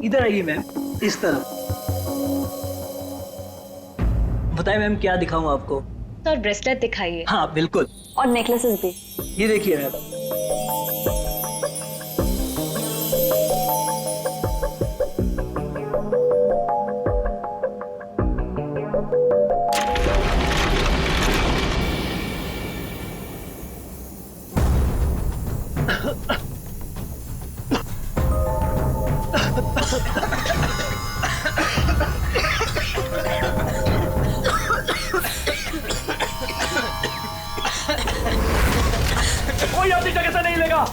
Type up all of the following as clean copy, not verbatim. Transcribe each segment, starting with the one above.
इधर आइए मैम, इस तरफ। बताइए मैम, क्या दिखाऊं आपको? सर ब्रेसलेट दिखाइए। हाँ बिल्कुल। और नेकलेसेस भी। ये देखिए मैम। कोई अपनी जगह से नहीं लेगा।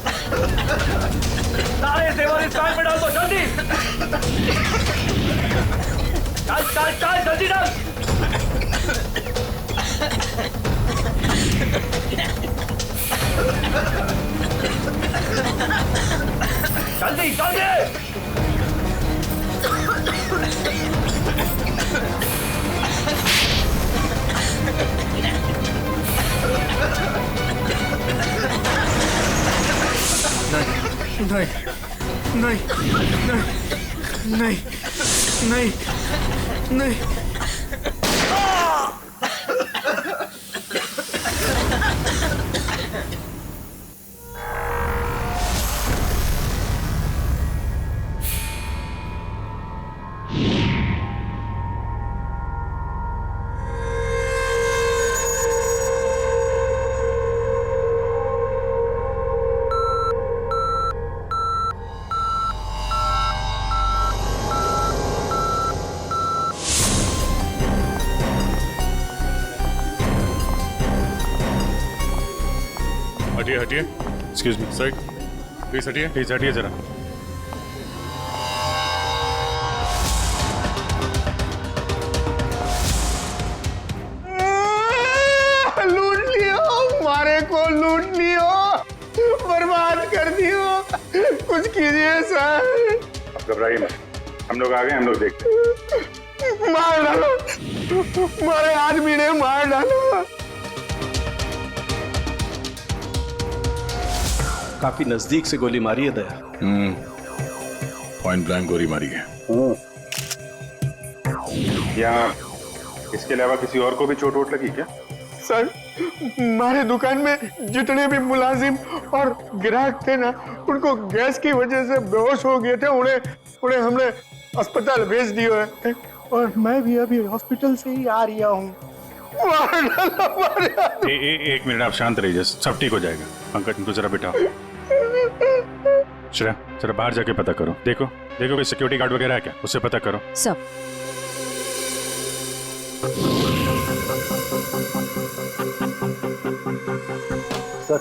सारे जेवर इस बैग में डाल दो, जल्दी। चल चल चल, जल्दी डाल। जल्दी जल्दी। नहीं नहीं नहीं नहीं नहीं नहीं। हटिए हटिए, एक्सक्यूज मी सर, प्लीज हटिए जरा। लूट लियो, मारे को लूट लियो, बर्बाद कर दियो, कुछ कीजिए सर। आप घबराइए मत, हम लोग आ गए, हम लोग देखते। मार डालो, मारे आदमी ने मार डालो। काफी नजदीक से गोली मारी है दया। पॉइंट ब्लैंक गोली मारी है। यहाँ इसके अलावा किसी और को भी चोट वोट लगी क्या? सर, हमारे दुकान में जितने भी मुलाजिम और ग्राहक थे ना, उनको गैस की वजह से बेहोश हो गए थे। उन्हें हमने अस्पताल भेज दिया है और मैं भी अभी हॉस्पिटल से ही आ रहा हूँ। एक मिनट, आप शांत रहिए, सब ठीक हो जाएगा। पंकज, इनको जरा बिठाओ। श्रेया, जरा बाहर जाके पता करो, देखो कोई सिक्योरिटी गार्ड वगैरह है क्या, उससे पता करो। सब सर,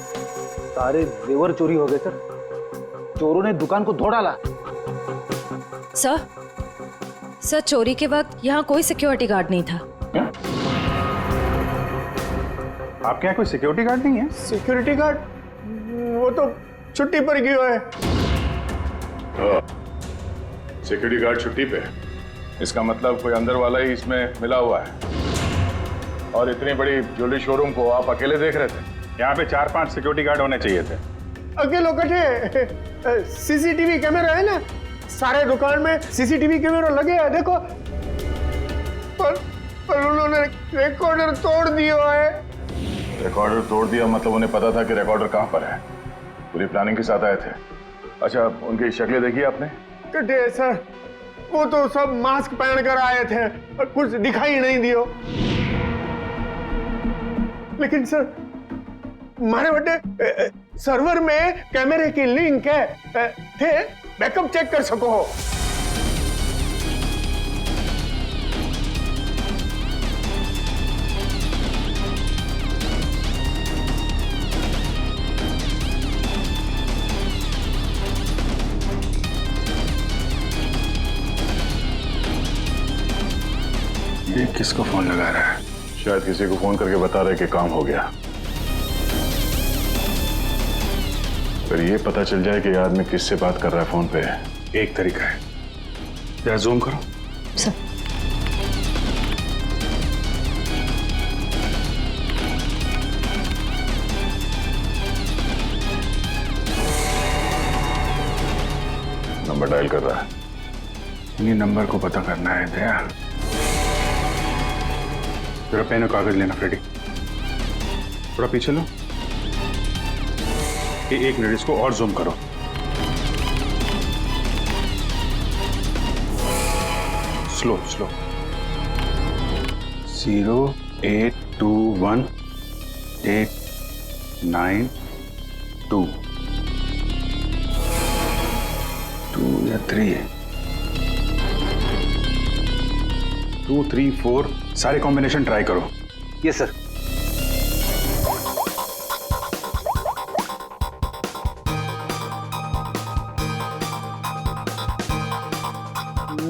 सारे जेवर चोरी हो गए सर। चोरों ने दुकान को तोड़ डाला। सर चोरी के वक्त यहाँ कोई सिक्योरिटी गार्ड नहीं था। आपके यहाँ कोई सिक्योरिटी गार्ड नहीं है? सिक्योरिटी गार्ड वो तो छुट्टी पर गया है। सिक्योरिटी गार्ड छुट्टी पे? इसका मतलब कोई अंदर वाला ही इसमें मिला हुआ है। और इतनी बड़ी ज्वेलरी शोरूम को आप अकेले देख रहे थे? यहाँ पे 4-5 सिक्योरिटी गार्ड होने चाहिए थे। अकेले कटे, सीसीटीवी कैमरा है ना, सारे दुकान में सीसीटीवी कैमरा लगे हैं, देखो। पर उन्होंने रिकॉर्डर तोड़ दिया है। रिकॉर्डर तोड़ दिया मतलब उन्हें पता था कि रिकॉर्डर कहाँ पर है। पूरी प्लानिंग के साथ आए थे। अच्छा, उनकी शक्लें देखी आपने? कटे सर, वो तो सब मास्क पहन कर आए थे और कुछ दिखाई नहीं दियो। लेकिन सर, हमारे बटे सर्वर में कैमरे की लिंक है, थे बैकअप चेक कर सको हो। ये किसको फोन लगा रहा है? शायद किसी को फोन करके बता रहे कि काम हो गया। फिर ये पता चल जाए कि ये आदमी किससे बात कर रहा है फोन पे। एक तरीका है, जरा जूम करो। सर नंबर डायल कर रहा है। इन्हीं नंबर को पता करना है दया। जरा पेन और कागज लेना फ्रेडी। थोड़ा पीछे लो। एक मिनट, इसको और जूम करो। Slow slow. 0821892 2 या 3 है। 2 3 4 सारे कॉम्बिनेशन ट्राई करो। Yes sir.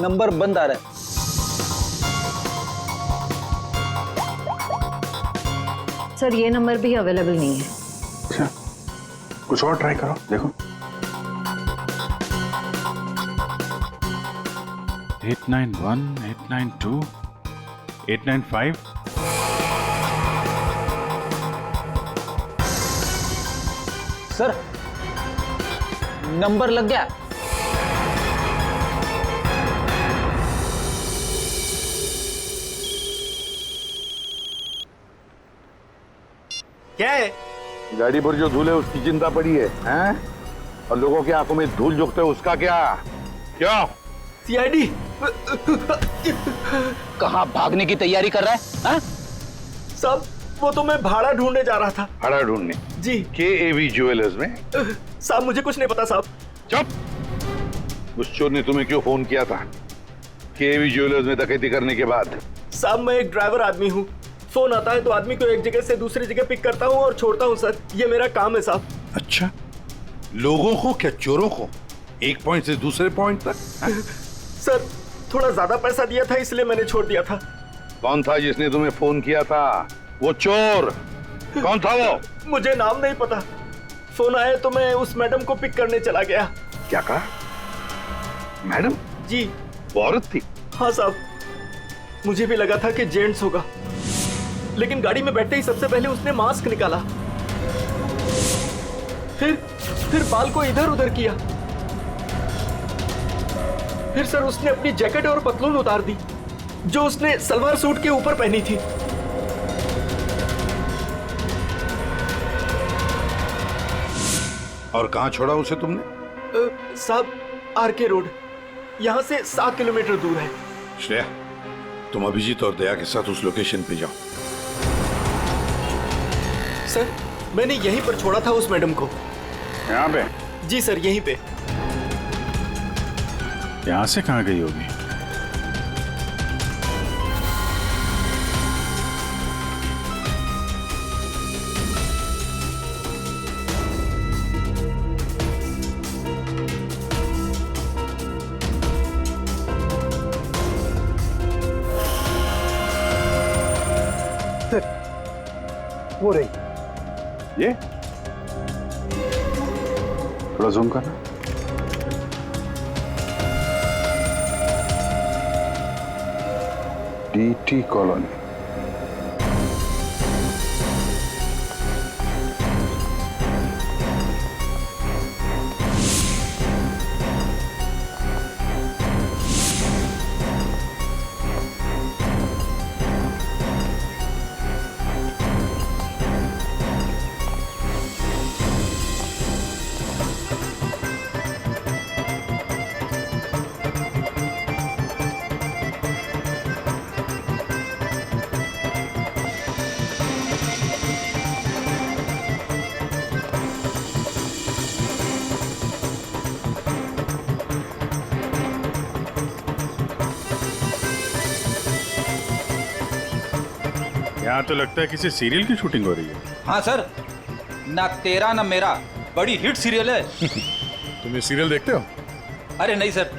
नंबर बंद आ रहा है। सर ये नंबर भी अवेलेबल नहीं है। अच्छा, कुछ और ट्राई करो, देखो। 891 892 895। सर नंबर लग गया। क्या है? गाड़ी पर जो धूल है उसकी चिंता पड़ी है, हैं? और लोगों की आंखों में धूल झोंकते उसका क्या? क्या? सीआईडी। कहाँ भागने की तैयारी कर रहा है? हाँ? साहब वो तो मैं भाड़ा ढूंढने जा रहा था। भाड़ा ढूंढने? जी। KAV ज्वेलर्स में? साहब मुझे कुछ नहीं पता साहब। चुप! उस चोर ने तुम्हें क्यों फोन किया था? KAV ज्वेलर्स में डकैती करने के बाद? साहब मैं एक ड्राइवर आदमी हूँ। फोन आता है तो आदमी को एक जगह से दूसरी जगह पिक करता हूँ और छोड़ता हूँ सर। ये मेरा काम है साहब। अच्छा, लोगों को क्या चोरों को? एक पॉइंट से दूसरे पॉइंट तक? सर थोड़ा ज्यादा पैसा दिया था इसलिए मैंने छोड़ दिया था। कौन था जिसने तुम्हें फोन किया था? वो चोर कौन था वो? मुझे नाम नहीं पता। फोन आया तो मैं उस मैडम को पिक करने चला गया। क्या कहा? मैडम? जी। वो औरत थी? हाँ साहब, मुझे भी लगा था कि जेंट्स होगा, लेकिन गाड़ी में बैठते ही सबसे पहले उसने मास्क निकाला, फिर बाल को इधर उधर किया, फिर सर उसने अपनी जैकेट और पतलून उतार दी जो उसने सलवार सूट के ऊपर पहनी थी। और कहां छोड़ा उसे तुमने? साहब RK रोड, यहां से 7 किलोमीटर दूर है। श्रेया, तुम अभिजीत और दया के साथ उस लोकेशन पे जाओ। सर मैंने यहीं पर छोड़ा था उस मैडम को। यहाँ पे? जी सर, यहीं पे। यहाँ से कहाँ गई होगी? वो रही। ये थोड़ा जूम करना। DT colony. यहाँ तो लगता है किसी सीरियल की शूटिंग हो रही है। हाँ सर, ना तेरा ना मेरा बड़ी हिट सीरियल है। तुम ये सीरियल देखते हो? अरे नहीं सर,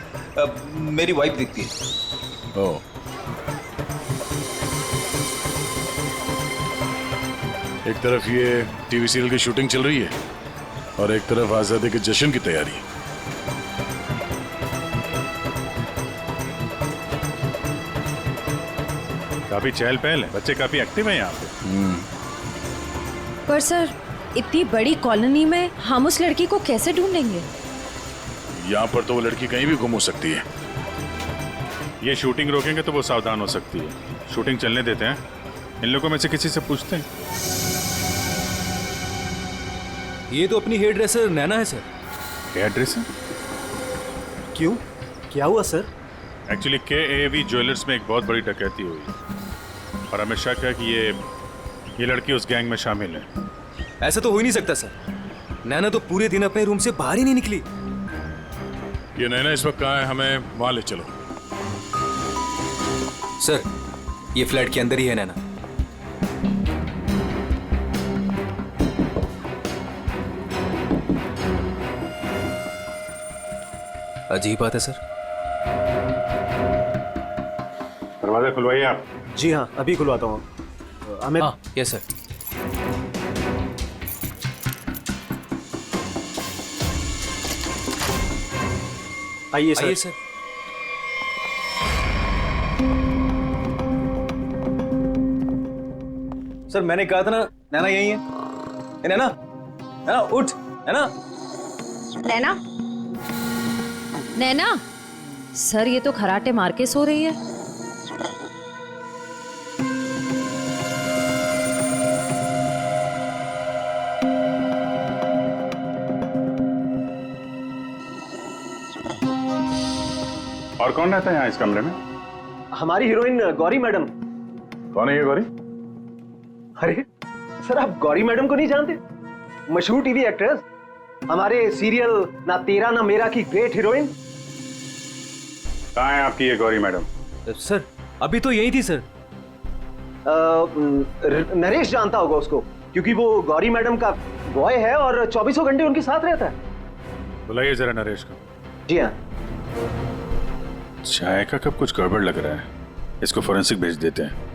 मेरी वाइफ देखती है। ओह, एक तरफ ये टीवी सीरियल की शूटिंग चल रही है और एक तरफ आजादी के जश्न की तैयारी। काफी चहल पहल है, बच्चे काफी एक्टिव हैं यहाँ पे। पर सर इतनी बड़ी कॉलोनी में हम उस लड़की को कैसे ढूंढेंगे? यहाँ पर तो वो लड़की कहीं भी गुम हो सकती है। ये शूटिंग रोकेंगे तो वो सावधान हो सकती है। शूटिंग चलने देते हैं, इन लोगों में से किसी से पूछते हैं। ये तो अपनी हेयर ड्रेसर नैना है सर। Hair dresser? क्यों, क्या हुआ सर? एक्चुअली KAV ज्वेलर्स में एक बहुत बड़ी डकैती हुई और हमें शक है कि ये लड़की उस गैंग में शामिल है। ऐसा तो हो ही नहीं सकता सर। नैना तो पूरे दिन अपने रूम से बाहर ही नहीं निकली। ये नैना इस वक्त कहाँ है? हमें वहां ले चलो। सर, ये फ्लैट के अंदर ही है नैना। अजीब बात है सर। दरवाजा खुलवाइए आप। जी हाँ, अभी खुलवाता हूँ। हमें हाँ, यस सर। आइए सर। आइए सर। सर, मैंने कहा था ना नैना यही है। ए, नैना, नैना उठ। नैना, नैना, नैना, सर ये तो खराटे मार के सो रही है। और कौन रहता है यहाँ इस कमरे में? हमारी हीरोइन गौरी मैडम। कौन है ये गौरी? अरे सर, आप गौरी मैडम को नहीं जानते? मशहूर टीवी एक्ट्रेस, हमारे सीरियल ना तेरा ना मेरा की ग्रेट हीरोइन। कहाँ है आपकी ये गौरी मैडम? सर अभी तो यही थी सर। नरेश जानता होगा उसको, क्योंकि वो गौरी मैडम का बॉय है और 24 घंटे उनके साथ रहता है। बुलाइए जरा नरेश को। जी हाँ। चाय का कब कुछ गड़बड़ लग रहा है, इसको फोरेंसिक भेज देते हैं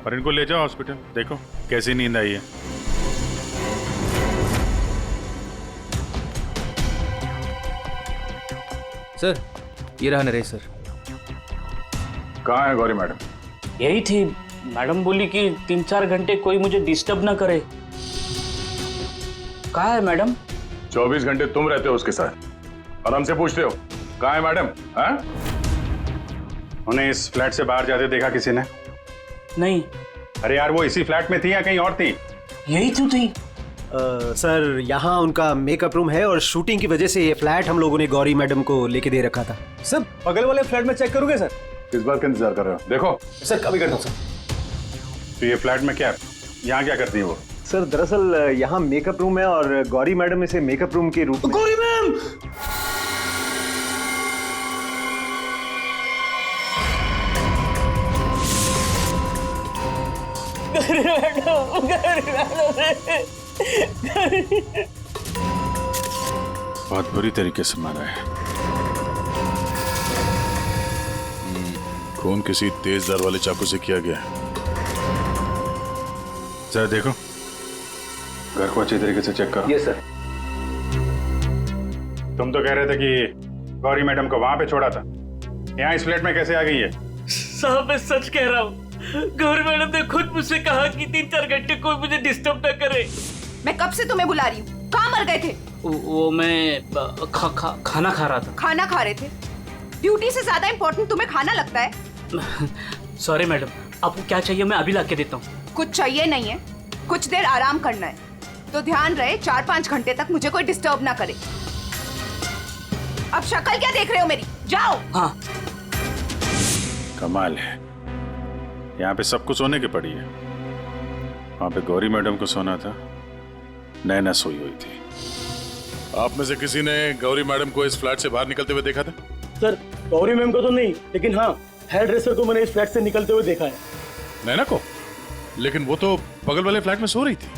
और इनको ले जाओ हॉस्पिटल। देखो कैसी नींद आई है। सर, ये रहा नरेश सर। कहाँ है गौरी मैडम? यही थी। मैडम बोली कि 3-4 घंटे कोई मुझे डिस्टर्ब ना करे। कहाँ है मैडम? 24 घंटे तुम रहते हो उसके साथ और हमसे पूछते हो कहाँ है मैडम? हाँ? उन्हें इस फ्लैट से बाहर जाते देखा किसी ने? नहीं। अरे यार, वो इसी फ्लैट में थी या कहीं और थी? यही तो थी। सर, यहाँ उनका मेकअप रूम है और शूटिंग की वजह से ये फ्लैट हम लोगों ने गौरी मैडम को लेके दे रखा था। सर, बगल वाले फ्लैट में चेक करोगे सर? किस बात का इंतजार कर रहे हो? देखो सर, कभी करता हूँ सर। तो ये फ्लैट में क्या, यहाँ क्या करती है वो? सर दरअसल यहाँ मेकअप रूम है और गौरी मैडम इसे मेकअप रूम के रूप में। गौरी मैम! बहुत बुरी तरीके से मारा है। खून किसी तेज धार वाले चाकू से किया गया है। जरा देखो, घर को अच्छी तरीके से चेक करो। ये सर। तुम तो कह रहे थे कि गौरी मैडम को वहां पे छोड़ा था, यहाँ इस फ्लैट में कैसे आ गई है? साहब, मैं सच कह रहा हूँ। गौरी मैडम ने खुद मुझसे कहा कि 3-4 घंटे कोई मुझे डिस्टर्ब ना करे। मैं कब से तुम्हें बुला रही हूँ, कहाँ मर गए थे? वो मैं खाना खा रहा था। खाना खा रहे थे? ड्यूटी से ज्यादा इम्पोर्टेंट तुम्हें खाना लगता है? सॉरी मैडम, आपको क्या चाहिए मैं अभी लाके देता हूँ। कुछ चाहिए नहीं है, कुछ देर आराम करना है, तो ध्यान रहे 4-5 घंटे तक मुझे कोई डिस्टर्ब ना करे। अब शक्ल क्या देख रहे हो मेरी? जाओ। हाँ। कमाल है, यहाँ पे सब कुछ सोने की पड़ी है। वहां पे गौरी मैडम को सोना था, नैना सोई हुई थी। आप में से किसी ने गौरी मैडम को इस फ्लैट से बाहर निकलते हुए देखा था? सर, गौरी मैम को तो नहीं, लेकिन हाँ, हेयर ड्रेसर को मैंने इस फ्लैट से निकलते हुए देखा है। नैना को? लेकिन वो तो बगल वाले फ्लैट में सो रही थी।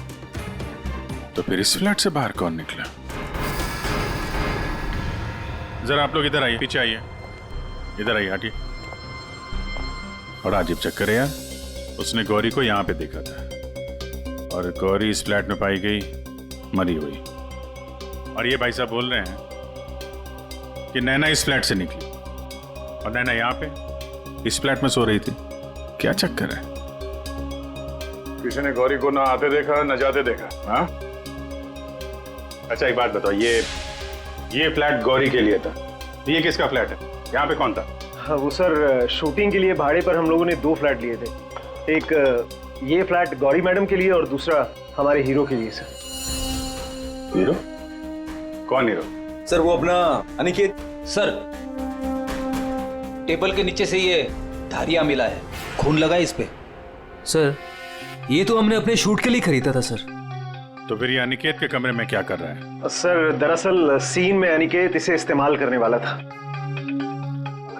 तो फिर इस फ्लैट से बाहर कौन निकला? जरा आप लोग इधर आइए, पीछे आइए, इधर आइए, हटिए। और अजीब चक्कर है यार, उसने गौरी को यहाँ पे देखा था और गौरी इस फ्लैट में पाई गई मरी हुई। और ये भाई साहब बोल रहे हैं कि नैना इस फ्लैट से निकली और नैना यहाँ पे इस फ्लैट में सो रही थी। क्या चक्कर है? किसी ने गौरी को ना आते देखा ना जाते देखा? हाँ? अच्छा एक बात बताओ, ये फ्लैट गौरी के लिए था, ये किसका फ्लैट है? यहाँ पे कौन था? हाँ, वो सर शूटिंग के लिए भाड़े पर हम लोगों ने 2 फ्लैट लिए थे। एक ये फ्लैट गौरी मैडम के लिए और दूसरा हमारे हीरो के लिए सर। हीरो? कौन हीरो? सर वो अपना अनिकेत। सर टेबल के नीचे से ये धारियां मिला है, खून लगा है इस पे। सर ये तो हमने अपने शूट के लिए खरीदा था सर। तो फिर ये अनिकेत के कमरे में क्या कर रहा है? सर दरअसल सीन में अनिकेत इसे इस्तेमाल करने वाला था।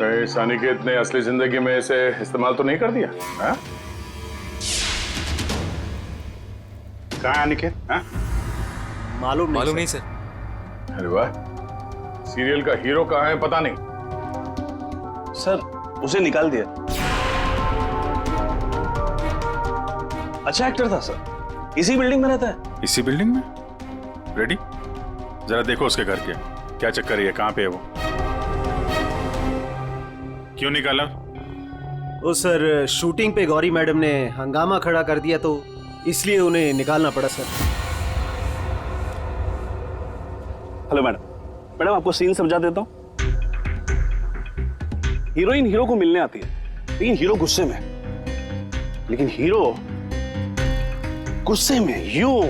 कहीं इस अनिकेत ने असली जिंदगी में इसे इस्तेमाल तो नहीं कर दिया? हाँ? कहाँ है अनिकेत? हाँ? मालूम नहीं सर। अरे वाह, सीरियल का हीरो कहाँ है पता नहीं। सर उसे निकाल दिया। अच्छा एक्टर था सर, इसी बिल्डिंग में रहता है। इसी बिल्डिंग में? रेडी? जरा देखो उसके घर के क्या चक्कर है, कहाँ पे है वो? क्यों निकाला? वो सर शूटिंग पे गौरी मैडम ने हंगामा खड़ा कर दिया तो इसलिए उन्हें निकालना पड़ा सर। हेलो मैडम, मैडम आपको सीन समझा देता हूँ। हीरोइन हीरो को मिलने आती है, लेकिन हीरो गुस्से में, लेकिन हीरो गुस्से में यूं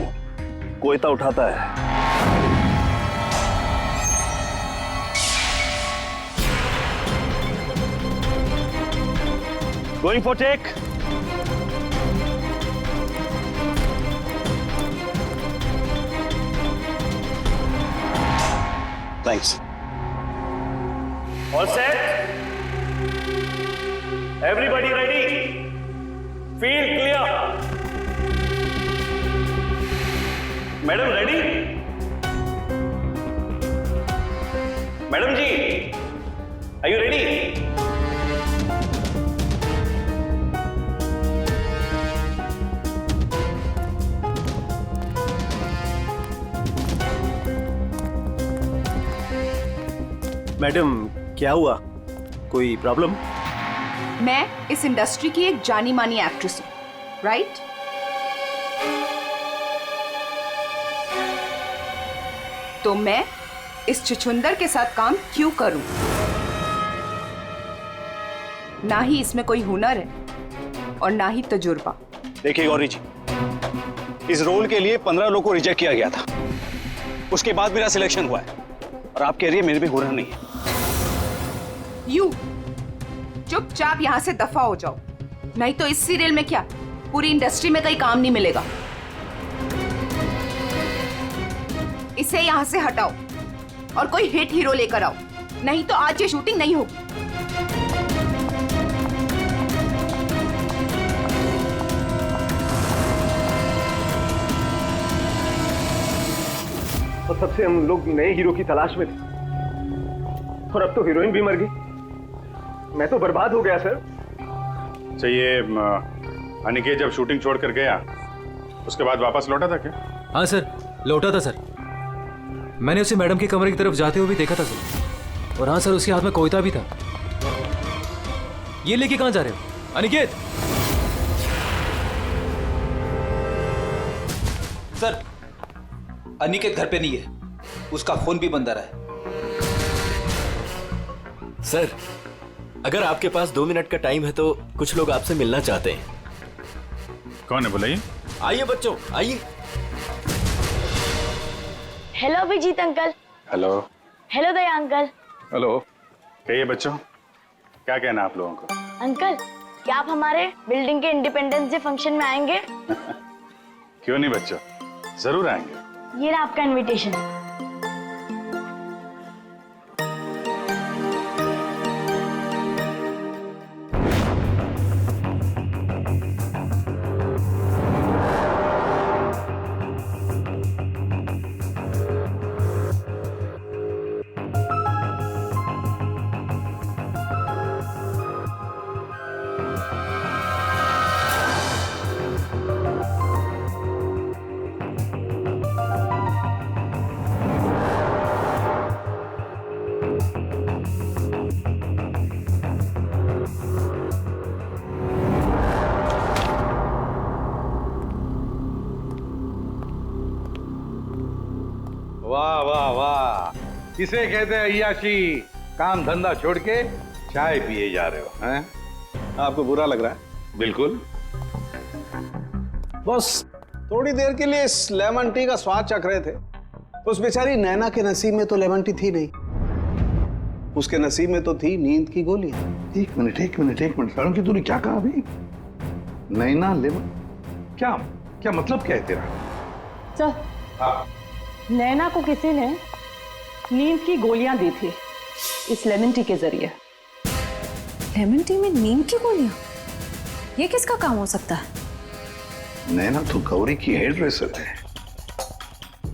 कोयता उठाता है। Going for take. Thanks. All set? Everybody ready? Field clear? Madam ready? Madam जी आर यू रेडी? मैडम क्या हुआ, कोई प्रॉब्लम? मैं इस इंडस्ट्री की एक जानी मानी एक्ट्रेस हूं, राइट? तो मैं इस छुछुंदर के साथ काम क्यों करूं? ना ही इसमें कोई हुनर है और ना ही तजुर्बा। देखिए गौरी जी, इस रोल के लिए 15 लोगों को रिजेक्ट किया गया था, उसके बाद मेरा सिलेक्शन हुआ है और आप कह रही है मेरे भी हुनर नहीं है। यू चुपचाप यहां से दफा हो जाओ, नहीं तो इस सीरियल में क्या पूरी इंडस्ट्री में कहीं काम नहीं मिलेगा। इसे यहां से हटाओ और कोई हिट हीरो लेकर आओ, नहीं तो आज ये शूटिंग नहीं होगी। और तब से हम लोग नए हीरो की तलाश में थे और अब तो हीरोइन भी मर गई। मैं तो बर्बाद हो गया सर। चाहिए अनिकेत जब शूटिंग छोड़कर गया उसके बाद वापस लौटा था क्या? हाँ सर लौटा था सर, मैंने उसे मैडम के कमरे की तरफ जाते हुए भी देखा था सर। और हाँ सर उसके हाथ में कोयता भी था। ये लेके कहाँ जा रहे हो अनिकेत? सर अनिकेत घर पे नहीं है, उसका फोन भी बंद आ रहा है। सर अगर आपके पास 2 मिनट का टाइम है तो कुछ लोग आपसे मिलना चाहते हैं। कौन है बुलाइए? आइए बच्चों आइए। Hello Abhijeet uncle. Hello. Hello Daya uncle. Hello. कहिए बच्चों, क्या कहना आप लोगों को? अंकल क्या आप हमारे बिल्डिंग के इंडिपेंडेंस डे फंक्शन में आएंगे? क्यों नहीं बच्चों, जरूर आएंगे। ये रहा आपका इनविटेशन। वाह वाह वाह, इसे कहते हैं अय्याशी। काम धंधा छोड़ के चाय पिए जा रहे हो, हैं? आपको बुरा लग रहा है? बिल्कुल। बस थोड़ी देर के लिए इस लेमन टी का स्वाद चख रहे थे। उस बेचारी नैना के नसीब में तो लेमन टी थी नहीं, उसके नसीब में तो थी नींद की गोली। एक मिनट सारुण की तूने क्या कहा अभी? नैना लेमन, क्या क्या मतलब क्या है तेरा? सर, हाँ। नैना को किसी ने नींद की गोलियां दी थी इस लेमन टी के जरिए। लेमन टी में नींद की गोलियां? ये किसका काम हो सकता है? नैना तो गौरी की हेयर ड्रेसर है।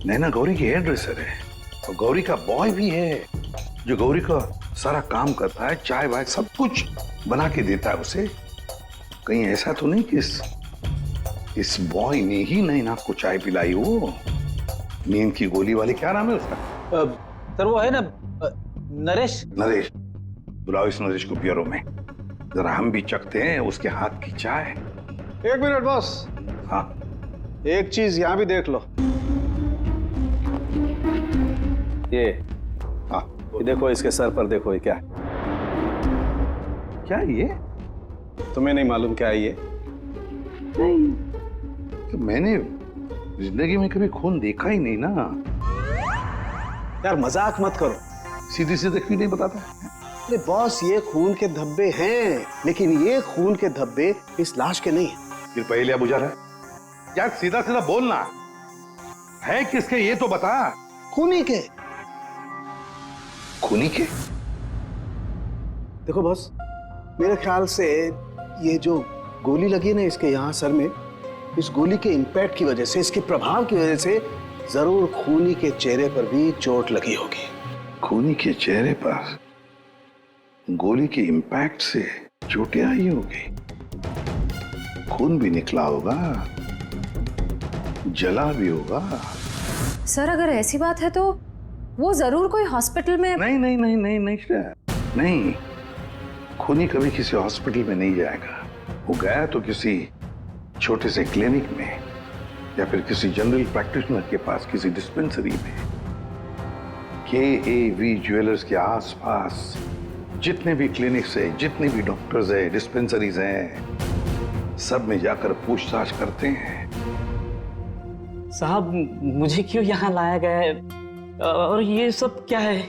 नैना गौरी की हेयर ड्रेसर है और गौरी का बॉय भी है जो गौरी का सारा काम करता है, चाय वाय सब कुछ बना के देता है उसे। कहीं ऐसा तो नहीं कि इस बॉय ने ही नैना को चाय पिलाई हो? नींद की गोली वाले, क्या नाम है उसका? सर वो है ना नरेश। नरेश, बुलाओ इस नरेश को ब्यूरो में, जरा हम भी चखते हैं उसके हाथ की चाय। एक मिनट बॉस। हाँ, एक चीज यहां भी देख लो। ये हाँ, ये देखो, इसके सर पर देखो, ये क्या है? क्या ये? तुम्हें नहीं मालूम क्या है ये? नहीं, तो मैंने जिंदगी में कभी खून देखा ही नहीं ना। यार मजाक मत करो, सीधी सीधे क्यों नहीं बताता? अरे बॉस, ये खून के धब्बे हैं, लेकिन ये खून के धब्बे इस लाश के नहीं है। फिर पहले अब बुझा रहा है यार, सीधा सीधा बोलना है किसके ये तो बता। खूनी के। खूनी के? देखो बॉस, मेरे ख्याल से ये जो गोली लगी ना इसके यहाँ सर में, इस गोली के इंपैक्ट की वजह से, इसके प्रभाव की वजह से जरूर खूनी के चेहरे पर भी चोट लगी होगी। खूनी के चेहरे पर गोली के इंपैक्ट से चोटें आई होगी, खून भी निकला होगा, जला भी होगा। सर अगर ऐसी बात है तो वो जरूर कोई हॉस्पिटल में। नहीं नहीं नहीं नहीं नहीं नहीं, खूनी कभी किसी हॉस्पिटल में नहीं जाएगा। वो गया तो किसी छोटे से क्लिनिक में या फिर किसी जनरल प्रैक्टिशनर के पास, किसी डिस्पेंसरी में। KAV ज्वेलर्स के आसपास जितने भी क्लिनिक्स है, जितने भी डॉक्टर्स है, डिस्पेंसरीज हैं, सब में जाकर पूछताछ करते हैं। साहब, मुझे क्यों यहाँ लाया गया है और ये सब क्या है?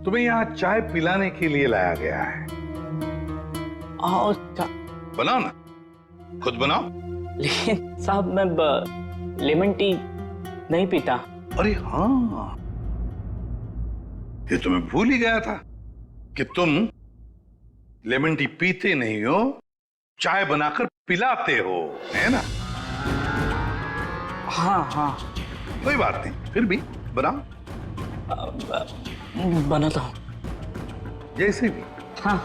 तुम्हें यहाँ चाय पिलाने के लिए लाया गया है। बनाओ ना, खुद बनाओ। लेकिन साहब मैं लेमन टी नहीं पीता। अरे हाँ, ये तो मैं भूल ही गया था कि तुम लेमन टी पीते नहीं हो, चाय बनाकर पिलाते हो, है ना? हाँ हाँ, कोई बात नहीं, फिर भी बनाओ। बनाता हूँ। जैसे भी। हाँ।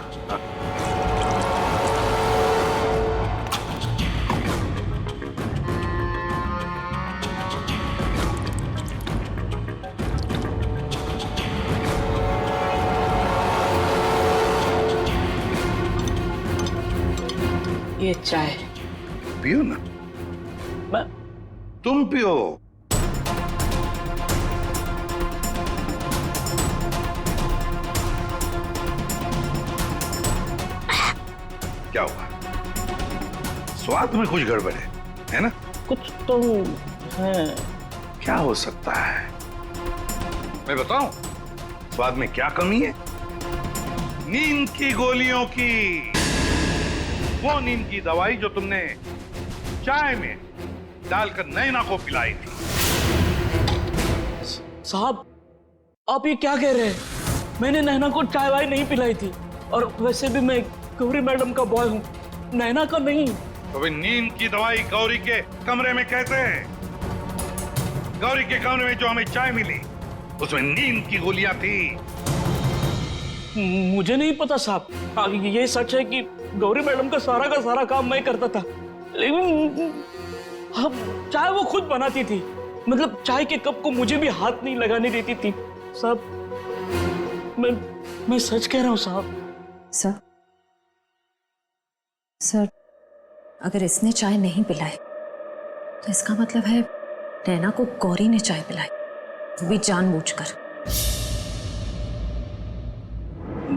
ये चाय पियो ना। मैं तुम पियो। क्या हुआ? स्वाद में कुछ गड़बड़ है ना? कुछ तो है। क्या हो सकता है? मैं बताऊं स्वाद में क्या कमी है? नींद की गोलियों की, वो नींद की दवाई जो तुमने चाय में डालकर नैना को पिलाई थी। साहब, आप ये क्या कह रहे हैं? मैंने नैना को चाय वाय नहीं पिलाई थी, और वैसे भी मैं गौरी मैडम का बॉय हूँ, नैना का नहीं। तो भाई नींद की दवाई गौरी के कमरे में कैसे है? गौरी के कमरे में जो हमें चाय मिली उसमें नींद की गोलियां थी। मुझे नहीं पता साहब। ये सच है कि गौरी मैडम का सारा काम मैं करता था, लेकिन अब चाय वो खुद बनाती थी। मतलब चाय के कप को मुझे भी हाथ नहीं लगाने देती थी। साहब, मैं सच कह रहा हूँ साहब। सर, अगर इसने चाय नहीं पिलाई तो इसका मतलब है नैना को गौरी ने चाय पिलाई, वो भी जानबूझकर।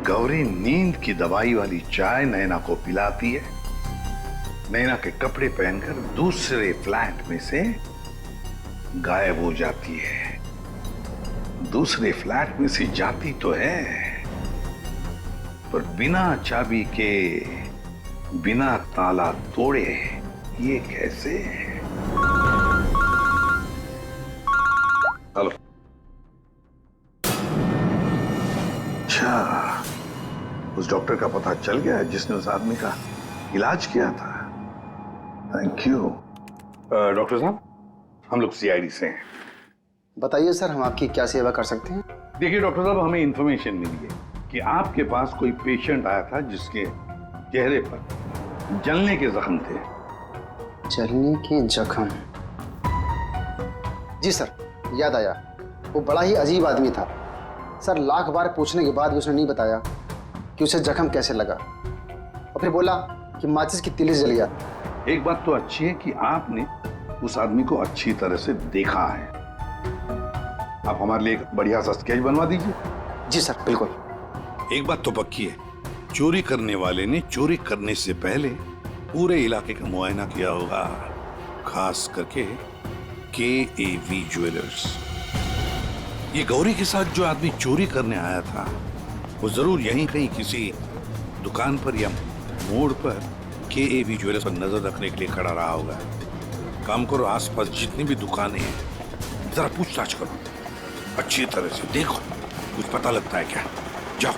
गौरी नींद की दवाई वाली चाय नैना को पिलाती है, नैना के कपड़े पहनकर दूसरे फ्लैट में से गायब हो जाती है। दूसरे फ्लैट में से जाती तो है, पर बिना चाबी के, बिना ताला तोड़े, ये कैसे? हेलो। अच्छा, उस डॉक्टर का पता चल गया है जिसने उस आदमी का इलाज किया था। Thank you. डॉक्टर साहब, हम लोग सीआईडी से हैं। बताइए सर, हम आपकी क्या सेवा कर सकते हैं? देखिए डॉक्टर साहब, हमें इंफॉर्मेशन मिली है कि आपके पास कोई पेशेंट आया था जिसके चेहरे पर जलने के जख्म थे। जलने के जख्म? जी सर, याद आया। वो बड़ा ही अजीब आदमी था सर। लाख बार पूछने के बाद भी उसने नहीं बताया कि उसे जख्म कैसे लगा, और फिर बोला कि माचिस की तिली जल गया। एक बात तो अच्छी है कि आपने उस आदमी को अच्छी तरह से देखा है। आप हमारे लिए एक बढ़िया सा स्केच बनवा दीजिए। जी सर, बिल्कुल। एक बात तो पक्की है, चोरी करने वाले ने चोरी करने से पहले पूरे इलाके का मुआयना किया होगा, खास करके KAV ज्वेलर्स। ये गौरी के साथ जो आदमी चोरी करने आया था, वो जरूर यहीं कहीं किसी दुकान पर या मोड़ पर KAV ज्वेलर्स पर नजर रखने के लिए खड़ा रहा होगा। काम करो, आसपास जितनी भी दुकानें हैं जरा पूछताछ करो, अच्छी तरह से देखो, कुछ पता लगता है क्या। जाओ।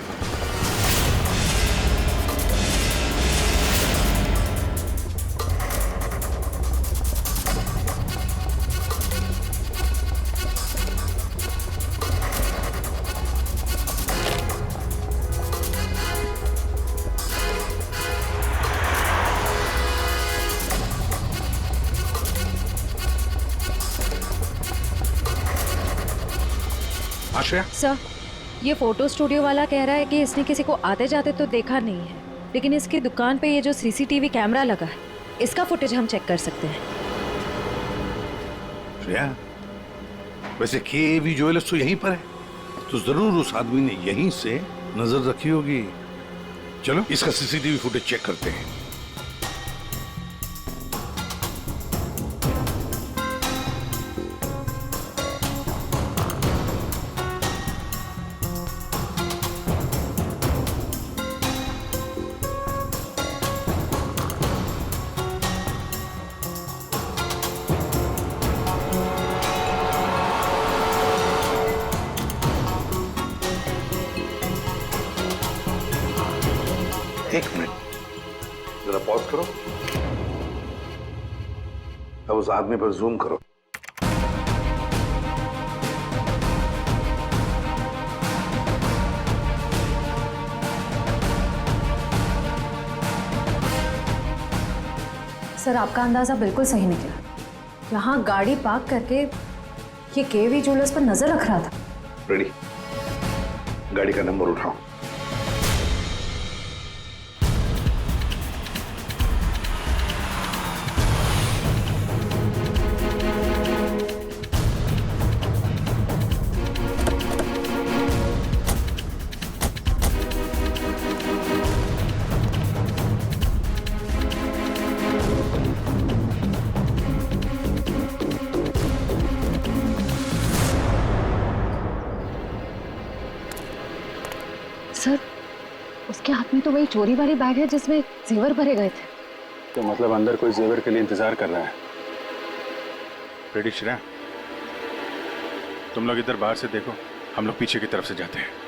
आश्रया? सर, ये फोटो स्टूडियो वाला कह रहा है कि इसने किसी को आते जाते तो देखा नहीं है, लेकिन इसकी दुकान पे ये जो CCTV कैमरा लगा है, इसका फुटेज हम चेक कर सकते हैं। श्रेया, वैसे KAV ज्वेलर्स तो यहीं पर है, तो जरूर उस आदमी ने यहीं से नजर रखी होगी। चलो इसका CCTV फुटेज चेक करते हैं। एक मिनट, जरा पॉज करो। अब उस आदमी पर जूम करो। सर, आपका अंदाजा बिल्कुल सही निकला। यहाँ गाड़ी पार्क करके ये KAV ज्वेलर्स पर नजर रख रहा था। रेडी, गाड़ी का नंबर उठाओ। सर, उसके हाथ में तो वही चोरी वाली बैग है जिसमें जेवर भरे गए थे। तो मतलब अंदर कोई जेवर के लिए इंतजार कर रहा है। रेडी श्रेया, तुम लोग इधर बाहर से देखो, हम लोग पीछे की तरफ से जाते हैं।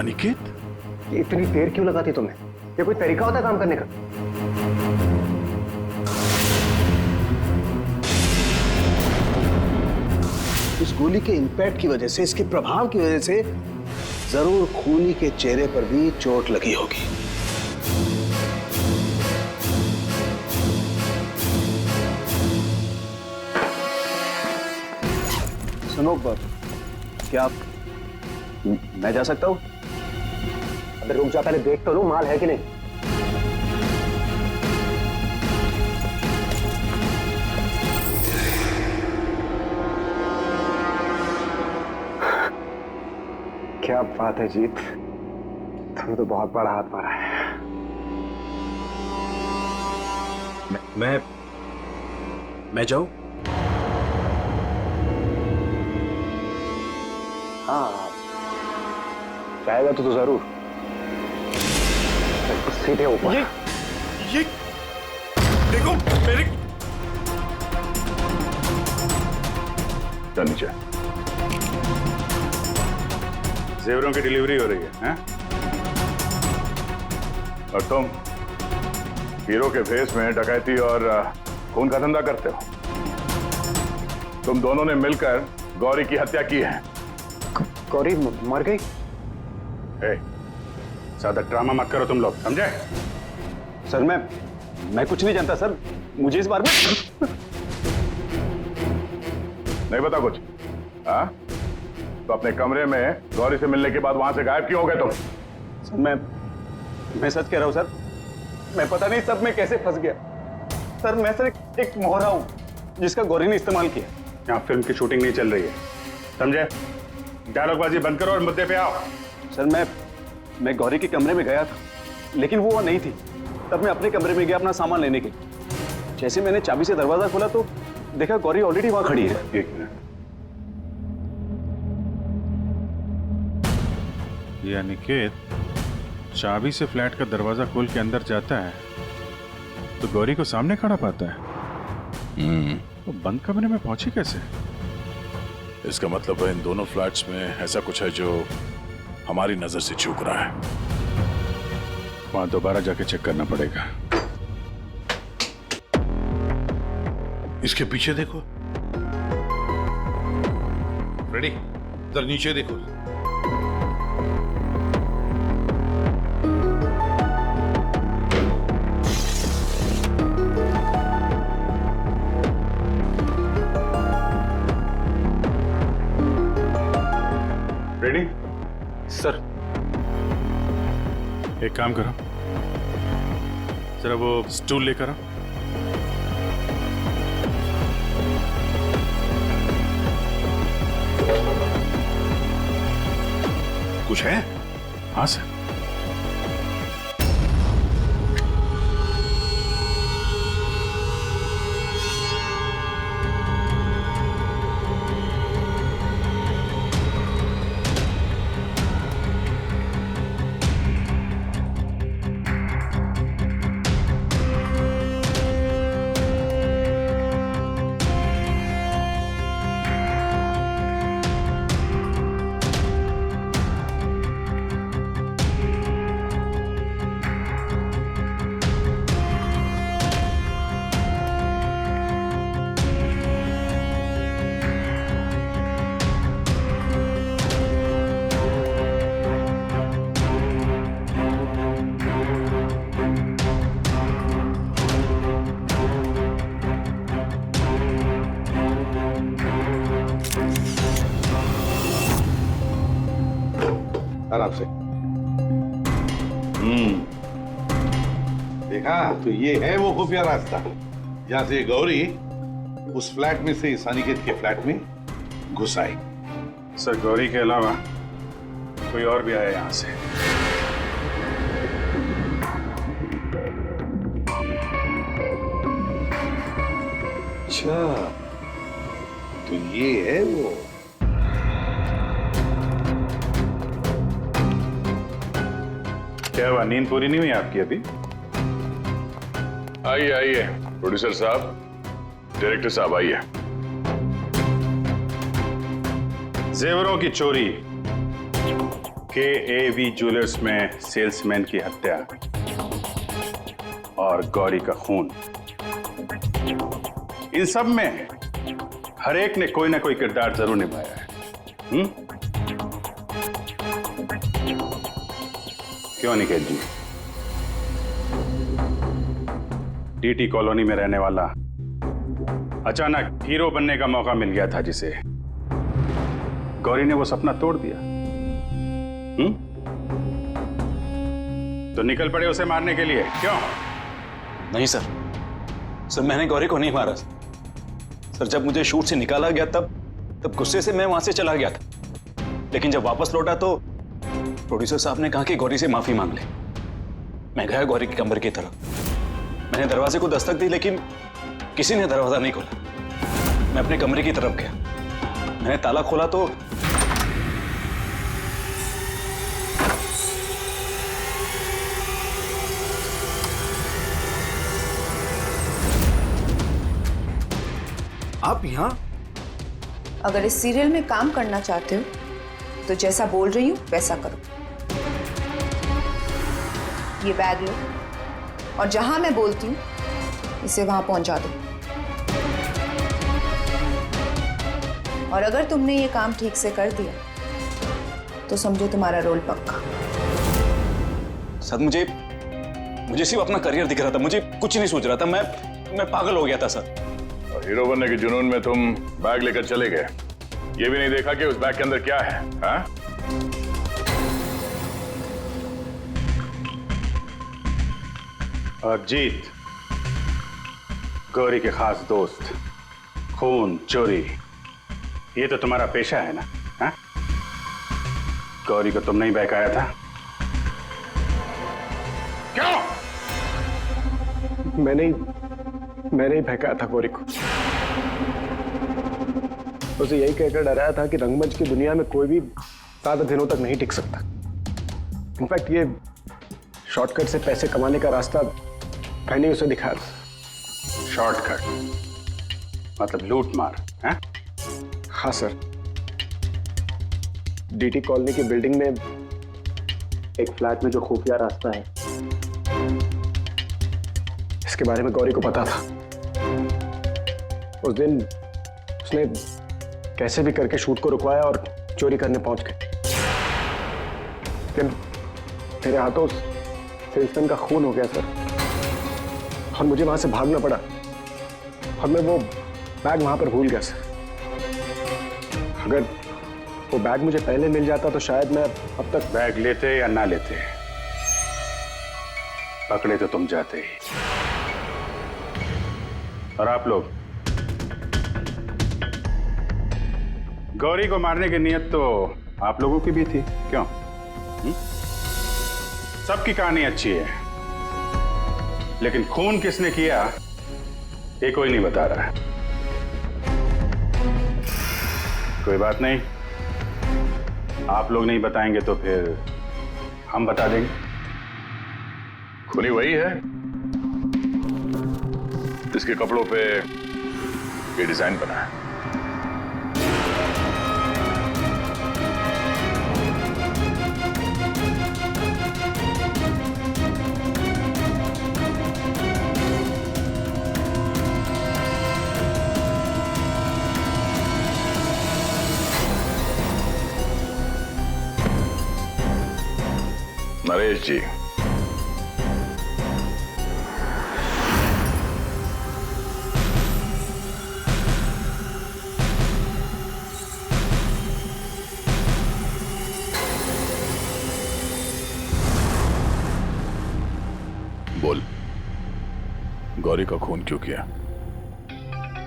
अनिकेत, ये इतनी देर क्यों लगाती तुमने? ये कोई तरीका होता है काम करने का? इस गोली के इंपैक्ट की वजह से, इसके प्रभाव की वजह से जरूर खूनी के चेहरे पर भी चोट लगी होगी। सुनो क्या मैं जा सकता हूँ? अबे रुक जा, पहले देख तो लूं माल है कि नहीं। क्या बात है जीत, तुमने तो बहुत बड़ा हाथ मारा है। मैं जाऊं? हाँ जाएगा तो जरूर। सीधे ऊपर। ये देखो मेरे नीचे जेवरों की डिलीवरी हो रही है, हैं? और तुम हीरो के भेष में डकैती और खून का धंधा करते हो। तुम दोनों ने मिलकर गौरी की हत्या की है। गौरी मर गई? ज्यादा ड्रामा मत करो तुम लोग, समझे? सर मैं कुछ नहीं जानता सर, मुझे इस बारे में नहीं पता कुछ। हाँ तो अपने कमरे में गौरी से मिलने के बाद वहां से गायब क्यों हो गए तुम? सर मैं सच कह रहा हूं सर, मैं पता नहीं सब में कैसे फंस गया। सर मैं सर एक मोहरा हूं जिसका गौरी ने इस्तेमाल किया। यहाँ फिल्म की शूटिंग नहीं चल रही है, समझे? डायलॉगबाजी बंद करो और मुद्दे पे आओ। सर मैं गौरी के कमरे में गया था, लेकिन वो वहां नहीं थी। तब मैं अपने कमरे में गया अपना सामान लेने के लिए। जैसे मैंने चाबी से दरवाजा खोला तो देखा गौरी ऑलरेडी वहां खड़ी है। एक मिनट, ये अनिकेत चाबी से फ्लैट का दरवाजा खोल के अंदर जाता है तो गौरी को सामने खड़ा पाता है। वो बंद कमरे में पहुंची कैसे? इसका मतलब है इन दोनों फ्लैट्स में ऐसा कुछ है जो हमारी नजर से चूक रहा है। वहां दोबारा जाके चेक करना पड़ेगा। इसके पीछे देखो, रेडी, इधर नीचे देखो। रेडी? सर एक काम करो, जरा वो स्टूल लेकर आओ। कुछ है? हाँ सर। आराम से। देखा तो ये है वो खुफिया रास्ता जहां से गौरी उस फ्लैट में से इस अनिकेत के फ्लैट में घुस आई। सर गौरी के अलावा कोई और भी आया यहां से? अच्छा तो ये है वो। क्या हुआ, नींद पूरी नहीं हुई आपकी अभी? आइए आइए प्रोड्यूसर साहब, डायरेक्टर साहब आइए। जेवरों की चोरी, KAV ज्वेलर्स में सेल्समैन की हत्या और गौरी का खून, इन सब में हर एक ने कोई ना कोई किरदार जरूर निभाया है। क्यों निकेत जी? टीटी कॉलोनी में रहने वाला अचानक हीरो बनने का मौका मिल गया था जिसे, गौरी ने वो सपना तोड़ दिया। तो निकल पड़े उसे मारने के लिए, क्यों? नहीं सर, मैंने गौरी को नहीं मारा सर। जब मुझे शूट से निकाला गया तब गुस्से से मैं वहां से चला गया था, लेकिन जब वापस लौटा तो प्रोड्यूसर साहब ने कहा कि गौरी से माफी मांग ले। मैं गया गौरी के कमरे की तरफ, मैंने दरवाजे को दस्तक दी लेकिन किसी ने दरवाजा नहीं खोला। मैं अपने कमरे की तरफ गया, मैंने ताला खोला तो आप यहाँ? अगर इस सीरियल में काम करना चाहते हो तो जैसा बोल रही हूँ वैसा करो। ये बैग लो और जहां मैं बोलती हूँ इसे वहां पहुंचा दो। और अगर तुमने ये काम ठीक से कर दिया तो समझो तुम्हारा रोल पक्का। सर मुझे सिर्फ अपना करियर दिख रहा था, मुझे कुछ नहीं सोच रहा था। मैं पागल हो गया था सर। और हीरो बनने के जुनून में तुम बैग लेकर चले गए, ये भी नहीं देखा कि उस बैग के अंदर क्या है। हाँ? और जीत, गौरी के खास दोस्त, खून चोरी, ये तो तुम्हारा पेशा है ना? हाँ? गौरी को तुमने ही बहकाया था, क्यों? मैंने ही बहकाया था गौरी को। उसे यही कहकर डराया था कि रंगमंच की दुनिया में कोई भी ज्यादा दिनों तक नहीं टिक सकता। इनफैक्ट ये शॉर्टकट से पैसे कमाने का रास्ता मैंने उसे दिखाया था। शॉर्टकट मतलब लूट मार? हैं? हाँ सर, डीटी कॉलोनी की बिल्डिंग में एक फ्लैट में जो खुफिया रास्ता है, इसके बारे में गौरी को पता था। उस दिन उसने कैसे भी करके शूट को रुकवाया और चोरी करने पहुंच गए। लेकिन मेरे हाथों सेल्समैन का खून हो गया सर, और मुझे वहां से भागना पड़ा और मैं वो बैग वहां पर भूल गया सर। अगर वो बैग मुझे पहले मिल जाता तो शायद मैं अब तक। बैग लेते या ना लेते, पकड़े तो तुम जाते ही। और आप लोग, गौरी को मारने की नीयत तो आप लोगों की भी थी, क्यों? सबकी कहानी अच्छी है, लेकिन खून किसने किया ये कोई नहीं बता रहा है। कोई बात नहीं, आप लोग नहीं बताएंगे तो फिर हम बता देंगे। खूनी वही है जिसके कपड़ों पे ये डिजाइन बना है। नरेश जी, बोल, गौरी का खून क्यों किया?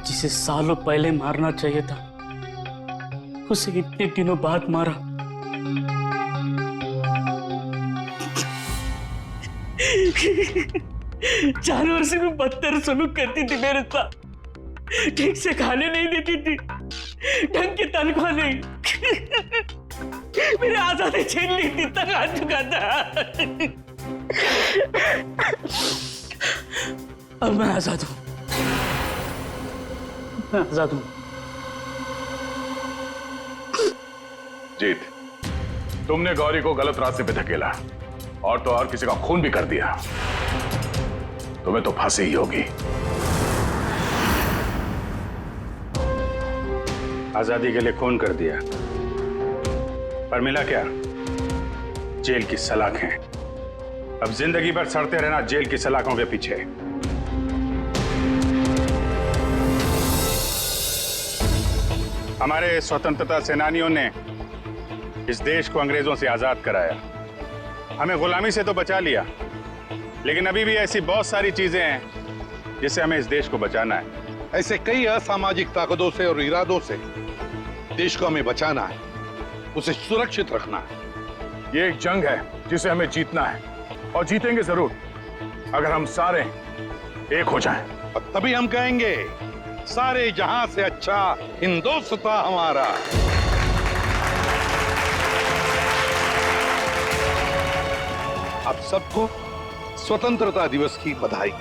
जिसे सालों पहले मारना चाहिए था उसे इतने दिनों बाद मारा। जानवर से भी बदतर सलूक करती थी मेरे साथ, ठीक से खाने नहीं देती थी, ढंग की तनख्वाह नहीं, मेरी आजादी छीन ली थी, तक आ चुका था। अब मैं आजाद हूं, मैं आजाद हूं। जीत, तुमने गौरी को गलत रास्ते पे धकेला और तो और किसी का खून भी कर दिया, तुम्हें तो फांसी ही होगी। आजादी के लिए खून कर दिया, पर मिला क्या? जेल की सलाखें। अब जिंदगी भर सड़ते रहना जेल की सलाखों के पीछे। हमारे स्वतंत्रता सेनानियों ने इस देश को अंग्रेजों से आजाद कराया, हमें गुलामी से तो बचा लिया, लेकिन अभी भी ऐसी बहुत सारी चीजें हैं जिससे हमें इस देश को बचाना है। ऐसे कई असामाजिक ताकतों से और इरादों से देश को हमें बचाना है, उसे सुरक्षित रखना है। ये एक जंग है जिसे हमें जीतना है, और जीतेंगे जरूर अगर हम सारे एक हो जाएं। और तभी हम कहेंगे सारे जहां से अच्छा हिंदुस्तान हमारा। आप सबको स्वतंत्रता दिवस की बधाई।